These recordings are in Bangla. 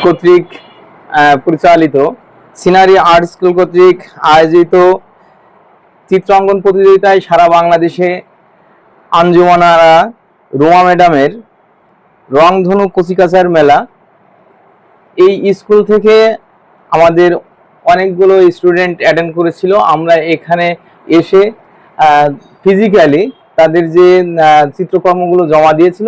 কর্তৃক পরিচালিত সিনারি আর্ট স্কুল কর্তৃক আয়োজিত চিত্রাঙ্কন প্রতিযোগিতায় সারা বাংলাদেশে আঞ্জুমানারা রোমা ম্যাডামের রংধনু কচিকাঁচার মেলা। এই স্কুল থেকে আমাদের অনেকগুলো স্টুডেন্ট অ্যাটেন্ড করেছিল। আমরা এখানে এসে ফিজিক্যালি তাদের যে চিত্রকর্মগুলো জমা দিয়েছিল,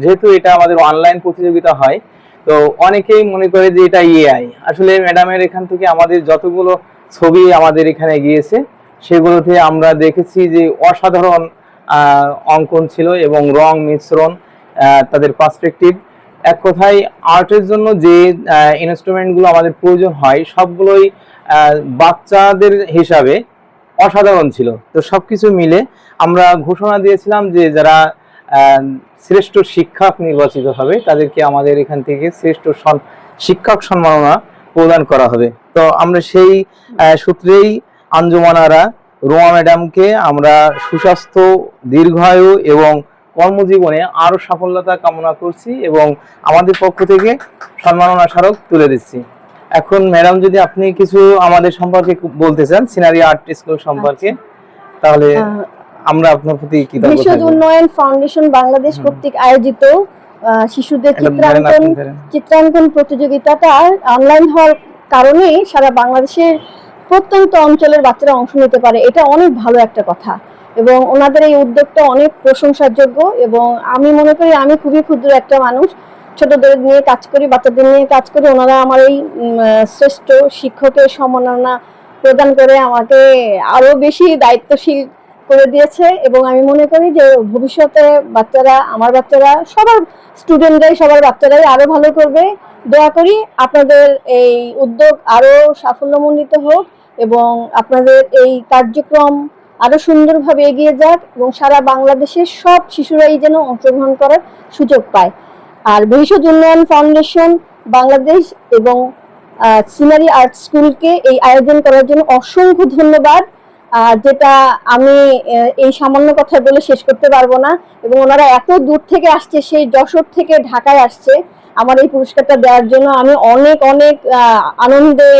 যেহেতু এটা আমাদের অনলাইন প্রতিযোগিতা হয়, তো অনেকেই মনে করে যে এটা এআই। আসলে ম্যাডামের এখান থেকে আমাদের যতগুলো ছবি আমাদের এখানে গিয়েছে সেগুলোতে আমরা দেখেছি যে অসাধারণ অঙ্কন ছিল এবং রং মিশ্রণ, তাদের পার্সপেক্টিভ, এক কথায় আর্টের জন্য যে ইনস্ট্রুমেন্টগুলো আমাদের প্রয়োজন হয় সবগুলোই বাচ্চাদের হিসাবে অসাধারণ ছিল। তো সবকিছু মিলে আমরা ঘোষণা দিয়েছিলাম যে যারা শ্রেষ্ঠ শিক্ষক নির্বাচিত হবে তাদেরকে আমাদের এখান থেকে শ্রেষ্ঠ শিক্ষক সম্মাননা প্রদান করা হবে। তো আমরা সেই সূত্রেই আঞ্জুমানারা রোমা ম্যাডামকে আমরা সুস্বাস্থ্য, দীর্ঘায়ু এবং কর্মজীবনে আরো সাফল্যতা কামনা করছি এবং আমাদের পক্ষ থেকে সম্মাননা স্মারক তুলে দিচ্ছি। এখন ম্যাডাম, যদি আপনি কিছু আমাদের সম্পর্কে বলতে চান, সিনারি আর্ট স্কুল সম্পর্কে, তাহলে আমরা আপনার প্রতি কৃতজ্ঞ থাকব। ভবিষ্যৎ উন্নয়ন ফাউন্ডেশন বাংলাদেশ কর্তৃক আয়োজিত শিশুদের চিত্রাঙ্কন প্রতিযোগিতাটা অনলাইন হওয়ার কারণে সারা বাংলাদেশের প্রত্যন্ত অঞ্চলের বাচ্চারা অংশ নিতে পারে। এটা অনেক ভালো একটা কথা এবং ওনাদের এই উদ্যোগটা অনেক প্রশংসার যোগ্য। এবং আমি মনে করি আমি খুবই ক্ষুদ্র একটা মানুষ, ছোটদের নিয়ে কাজ করি, বাচ্চাদের নিয়ে কাজ করি। ওনারা আমার এই শ্রেষ্ঠ শিক্ষকের সম্মাননা প্রদান করে আমাকে আরো বেশি দায়িত্বশীল করে দিয়েছে। এবং আমি মনে করি যে ভবিষ্যতে বাচ্চারা, আমার বাচ্চারা, সবার স্টুডেন্টরাই, সবার বাচ্চারাই আরো ভালো করবে। দোয়া করি আপনাদের এই উদ্যোগ আরো সাফল্যমণ্ডিত হোক এবং আপনাদের এই কার্যক্রম আরো সুন্দরভাবে এগিয়ে যাক এবং সারা বাংলাদেশের সব শিশুরাই যেন অংশগ্রহণ করার সুযোগ পায়। আর ভবিষ্যৎ উন্নয়ন ফাউন্ডেশন বাংলাদেশ এবং সিনারি আর্ট স্কুলকে এই আয়োজন করার জন্য অসংখ্য ধন্যবাদ, যেটা আমি এই সামান্য কথা বলে শেষ করতে পারবো না। এবং ওনারা এত দূর থেকে আসছে, সেই যশোর থেকে ঢাকায় আসছে আমার এই পুরস্কারটা দেওয়ার জন্য। আমি অনেক অনেক আনন্দে,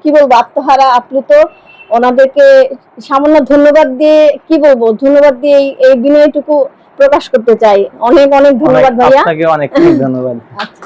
কি বলবো, আত্মহারা, আপ্লুত। ওনাদেরকে সামান্য ধন্যবাদ দিয়ে, কি বলবো, ধন্যবাদ দিয়ে এই বিনয়টুকু প্রকাশ করতে চাই। অনেক অনেক ধন্যবাদ ভাইয়া। আপনাকে অনেক ধন্যবাদ। আচ্ছা।